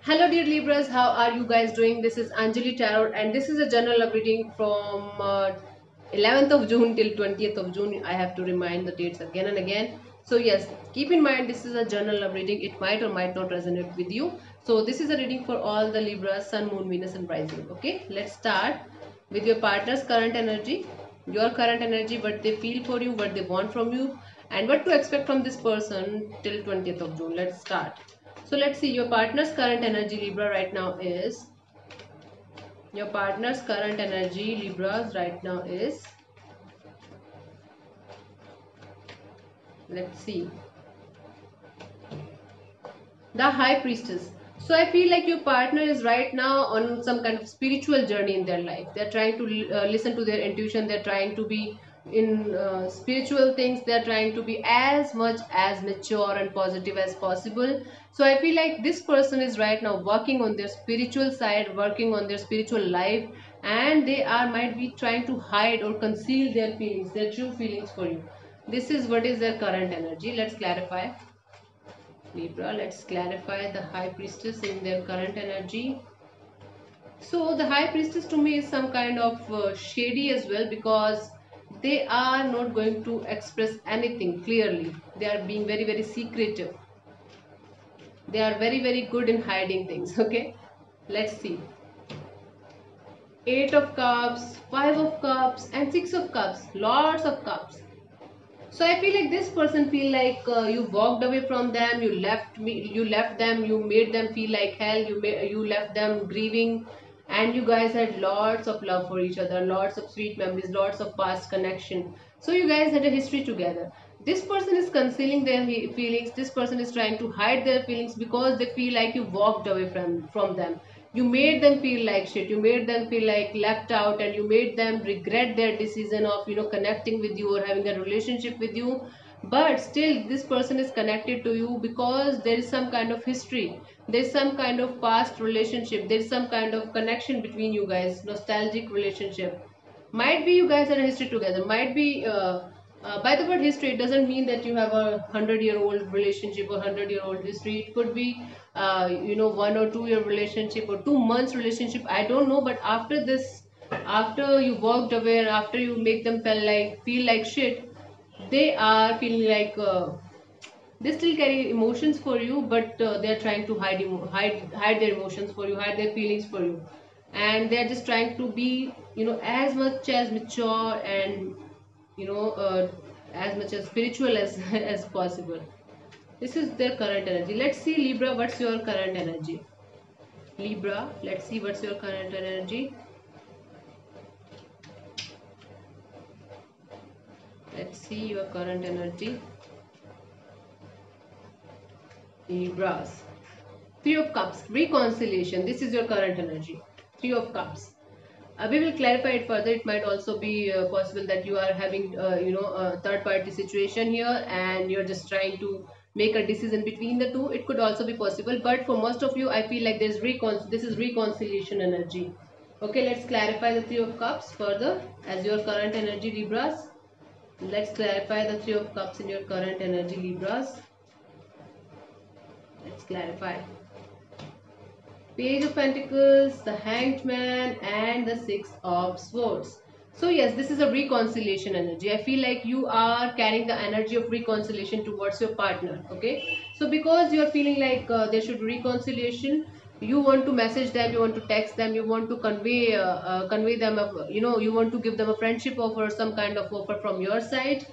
Hello, dear Libras. How are you guys doing? This is Anjali Tarot, and this is a general love reading from 11th of June till 20th of June. I have to remind the dates again and again. So, yes, keep in mind this is a general love reading. It might or might not resonate with you. So, this is a reading for all the Libras, Sun, Moon, Venus, and Rising. Okay, let's start with your partner's current energy, your current energy, what they feel for you, what they want from you, and what to expect from this person till 20th of June. Let's start. So let's see, your partner's current energy, Libra, right now is, your partner's current energy, Libras, right now is, let's see, the High Priestess. So I feel like your partner is right now on some kind of spiritual journey in their life. They're trying to listen to their intuition. They're trying to be in spiritual things. They're trying to be as much as mature and positive as possible. So I feel like this person is right now working on their spiritual side, working on their spiritual life, and they are might be trying to hide or conceal their feelings, their true feelings for you. This is what is their current energy. Let's clarify. Libra, let's clarify the High Priestess in their current energy. So the High Priestess to me is some kind of shady as well, because they are not going to express anything clearly. They are being very, very secretive. They are very, very good in hiding things. Okay, let's see. Eight of Cups, Five of Cups, and Six of Cups. Lots of cups. So I feel like this person feel like you walked away from them, you left them, you made them feel like hell, you left them grieving, and you guys had lots of love for each other, lots of sweet memories, lots of past connection. So you guys had a history together. This person is concealing their feelings. This person is trying to hide their feelings because they feel like you walked away from them. You made them feel like shit, you made them feel like left out, and you made them regret their decision of connecting with you or having a relationship with you. But still this person is connected to you because there is some kind of history, there is some kind of past relationship, there is some kind of connection between you guys, nostalgic relationship. Might be you guys had a history together, might be by the word history, it doesn't mean that you have a 100-year-old relationship or 100-year-old history. It could be 1 or 2 year relationship or 2 months relationship, I don't know. But after this, after you walked away and after you make them feel like shit, they are feeling like they still carry emotions for you, but they are trying to hide their emotions for you, hide their feelings for you, and they are just trying to be as much as mature and you know uh, as much as spiritual as as possible. This is their current energy. Let's see, Libra, what's your current energy? Libra, let's see what's your current energy. Let's see your current energy. Libras. Three of Cups, reconciliation. This is your current energy. Three of Cups. We will clarify it further. It might also be possible that you are having, a third party situation here and you're just trying to make a decision between the two. It could also be possible. But for most of you, I feel like this is reconciliation energy. Okay, let's clarify the Three of Cups further as your current energy, Libras. Let's clarify the Three of Cups in your current energy, Libras. Let's clarify. Page of Pentacles, the Hanged Man, and the Six of Swords. So yes, this is a reconciliation energy. I feel like you are carrying the energy of reconciliation towards your partner. Okay, so because you are feeling like there should be reconciliation, you want to message them, you want to text them, you want to convey them, you want to give them a friendship offer, some kind of offer from your side,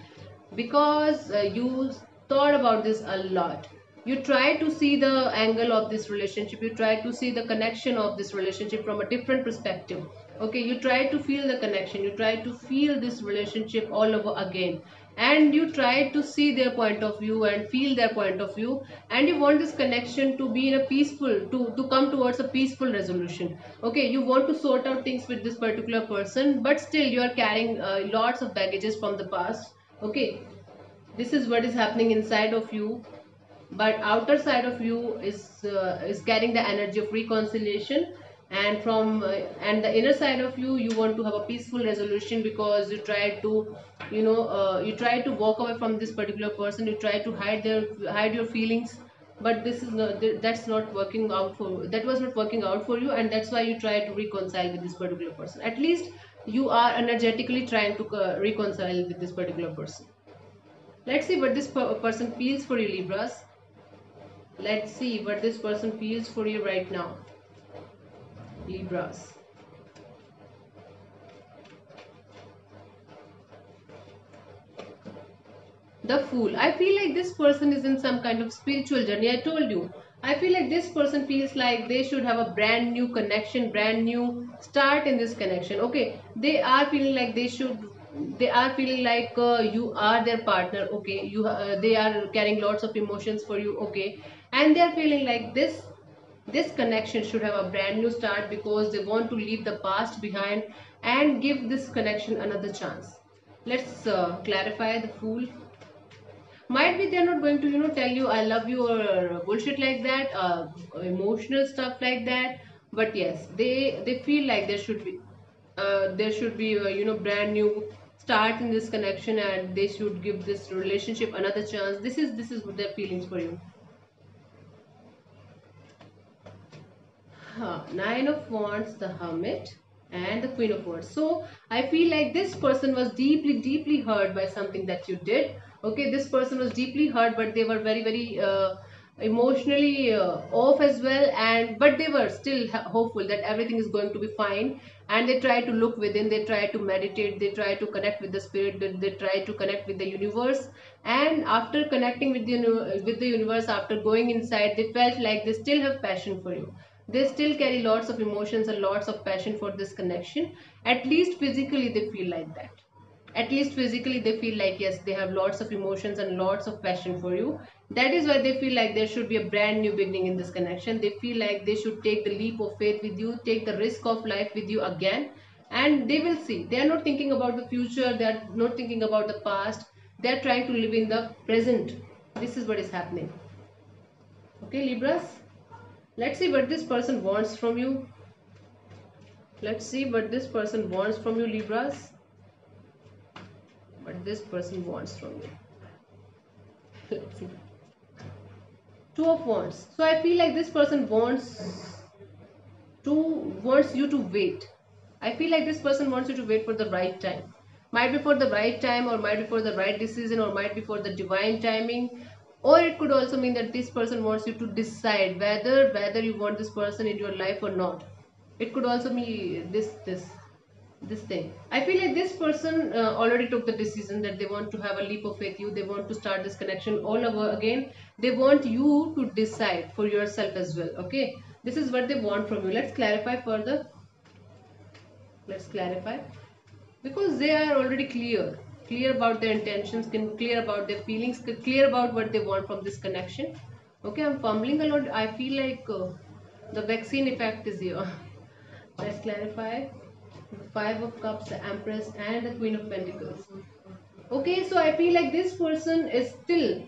because you thought about this a lot. You try to see the angle of this relationship, you try to see the connection of this relationship from a different perspective. Okay, you try to feel the connection, you try to feel this relationship all over again, and you try to see their point of view and feel their point of view, and you want this connection to be in a peaceful, to come towards a peaceful resolution. Okay, you want to sort out things with this particular person, but still you are carrying lots of baggages from the past. Okay, this is what is happening inside of you, but outer side of you is carrying the energy of reconciliation, and from and the inner side of you, you want to have a peaceful resolution, because you try to you try to walk away from this particular person, you try to hide your feelings but this is not, that's not working out for, that was not working out for you, and that's why you try to reconcile with this particular person. At least you are energetically trying to reconcile with this particular person. Let's see what this person feels for you, Libras. Let's see what this person feels for you right now, Libras. The Fool. I feel like this person is in some kind of spiritual journey. I told you. I feel like this person feels like they should have a brand new connection, brand new start in this connection. Okay, they are feeling like they should. They are feeling like you are their partner. Okay, they are carrying lots of emotions for you. Okay, and they are feeling like this connection should have a brand new start because they want to leave the past behind and give this connection another chance. Let's clarify the Fool. Might be they're not going to tell you I love you or bullshit like that, emotional stuff like that, but yes, they feel like there should be a brand new start in this connection, and they should give this relationship another chance. This is what their feelings for you. Nine of Wands, the Hermit, and the Queen of Wands. So I feel like this person was deeply hurt by something that you did. Okay, this person was deeply hurt, but they were very emotionally off as well, and but they were still hopeful that everything is going to be fine. And they try to look within, they try to meditate, they try to connect with the spirit, they try to connect with the universe. And after connecting with the universe, after going inside, they felt like they still have passion for you. They still carry lots of emotions and lots of passion for this connection. At least physically they feel like that. At least physically they feel like yes, they have lots of emotions and lots of passion for you. That is why they feel like there should be a brand new beginning in this connection. They feel like they should take the leap of faith with you, take the risk of life with you again. And they will see, they are not thinking about the future, they are not thinking about the past, they are trying to live in the present. This is what is happening. Okay, Libras, let's see what this person wants from you. Let's see what this person wants from you, Libras. What this person wants from you. Let's see. Two of Wands. So I feel like this person wants you to wait. I feel like this person wants you to wait for the right time. Might be for the right time, or might be for the right decision, or might be for the divine timing. Or it could also mean that this person wants you to decide whether you want this person in your life or not. It could also be this thing. I feel like this person already took the decision that they want to have a leap of faith. They want to start this connection all over again. They want you to decide for yourself as well. Okay, this is what they want from you. Let's clarify further. Let's clarify, because they are already clear about their intentions, clear about their feelings, clear about what they want from this connection. Okay, I'm fumbling a lot. I feel like the vaccine effect is here. Let's clarify. The Five of Cups, the Empress, and the Queen of Pentacles. Okay, so I feel like this person is still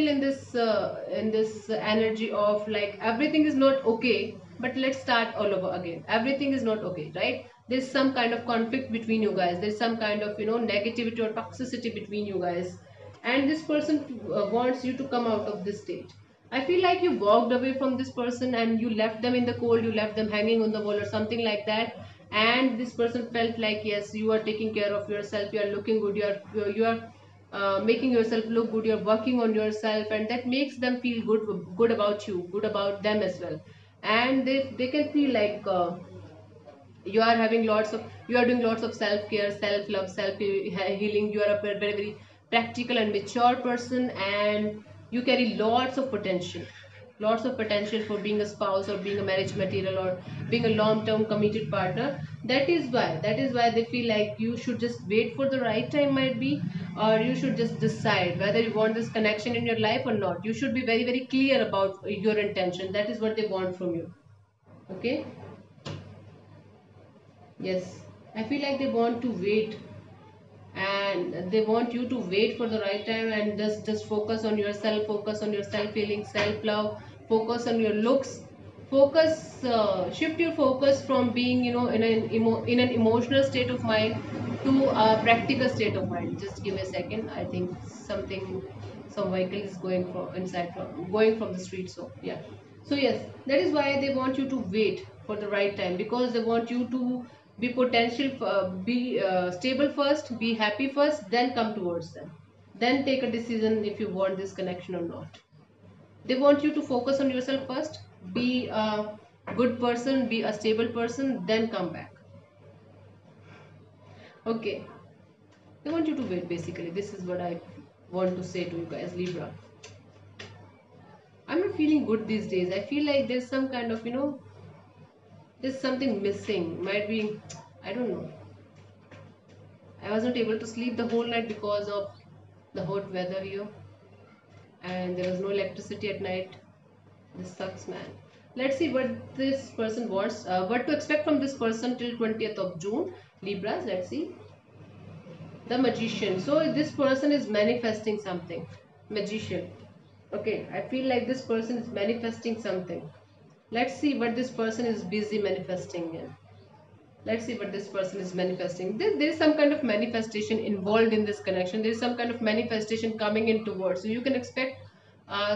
in this energy of like everything is not okay, but let's start all over again. Everything is not okay, right? There's some kind of conflict between you guys, there's some kind of negativity or toxicity between you guys, and this person wants you to come out of this state. I feel like you walked away from this person and you left them in the cold, you left them hanging on the wall or something like that. And this person felt like yes, you are taking care of yourself, you are looking good, you are making yourself look good, you're working on yourself, and that makes them feel good about you, good about them as well. And they can feel like you are doing lots of self care, self love, self healing. You are a very practical and mature person, and you carry lots of potential for being a spouse or being a marriage material or being a long term committed partner. That is why they feel like you should just wait for the right time, might be, or you should just decide whether you want this connection in your life or not. You should be very clear about your intention. That is what they want from you. Okay, yes, I feel like they want to wait, and they want you to wait for the right time and just focus on yourself, focus on your self healing, self love, focus on your looks, focus shift your focus from being in an emotional state of mind to a practical state of mind. Just give me a second, I think some vehicle is going from the street. So yeah, so yes, that is why they want you to wait for the right time, because they want you to be stable first, be happy first, then come towards them, then take a decision if you want this connection or not. They want you to focus on yourself first, be a good person, be a stable person, then come back. Okay, they want you to wait basically. This is what I want to say to you guys, Libra. I'm not feeling good these days. I feel like there's some kind of, there's something missing. Might be, I don't know. I was not able to sleep the whole night because of the hot weather here, and there was no electricity at night. This sucks, man. Let's see what this person wants, what to expect from this person till 20th of June. Libras, let's see. The Magician. So this person is manifesting something. Magician. Okay, I feel like this person is manifesting something. Let's see what this person is busy manifesting in. Let's see what this person is manifesting. There is some kind of manifestation involved in this connection. There is some kind of manifestation coming in towards. So you can expect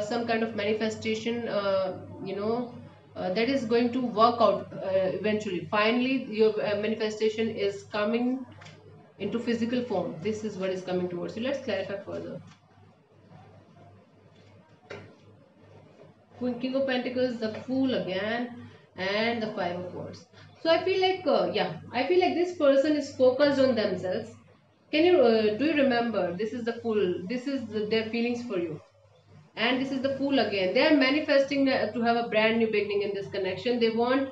some kind of manifestation, that is going to work out eventually. Finally, your manifestation is coming into physical form. This is what is coming towards you. Let's clarify further. King of Pentacles, the Fool again, and the Five of Swords. So I feel like, I feel like this person is focused on themselves. Do you remember? This is the Fool. This is their feelings for you. And this is the Fool again. They are manifesting to have a brand new beginning in this connection. They want,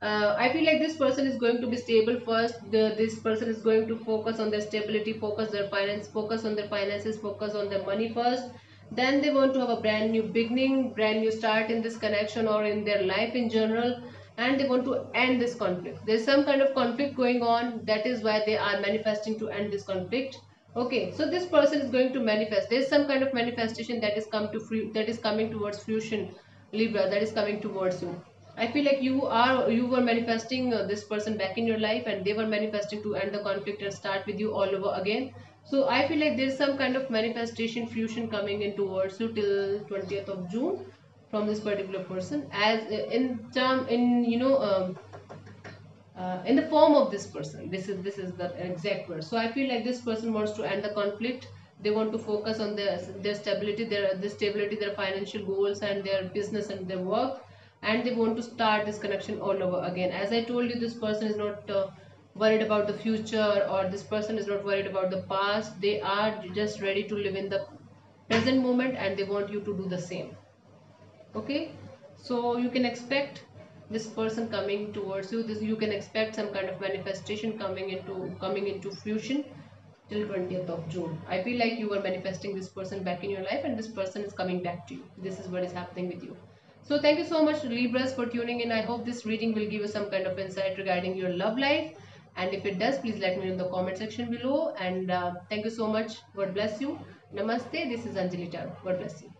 I feel like this person is going to be stable first. This person is going to focus on their stability, focus on their finances, focus on their money first. Then they want to have a brand new beginning, brand new start in this connection or in their life in general. And they want to end this conflict. There's some kind of conflict going on. That is why they are manifesting to end this conflict. Okay, so this person is going to manifest. There is some kind of manifestation that is coming towards fruition, Libra. That is coming towards you. I feel like you were manifesting this person back in your life, and they were manifesting to end the conflict and start with you all over again. So I feel like there is some kind of manifestation fusion coming in towards you till 20th of June from this particular person, as in the form of this person. This is the exact word. So I feel like this person wants to end the conflict. They want to focus on their stability, their financial goals, and their business and their work, and they want to start this connection all over again. As I told you, this person is not worried about the future, or this person is not worried about the past. They are just ready to live in the present moment, and they want you to do the same. Okay, so you can expect this person coming towards you. You can expect some kind of manifestation coming into fusion till 20th of June. I feel like you were manifesting this person back in your life, and this person is coming back to you. This is what is happening with you. So thank you so much, Libras, for tuning in. I hope this reading will give you some kind of insight regarding your love life, and if it does, please let me know in the comment section below. And thank you so much. God bless you. Namaste. This is Anjali Tarot. God bless you.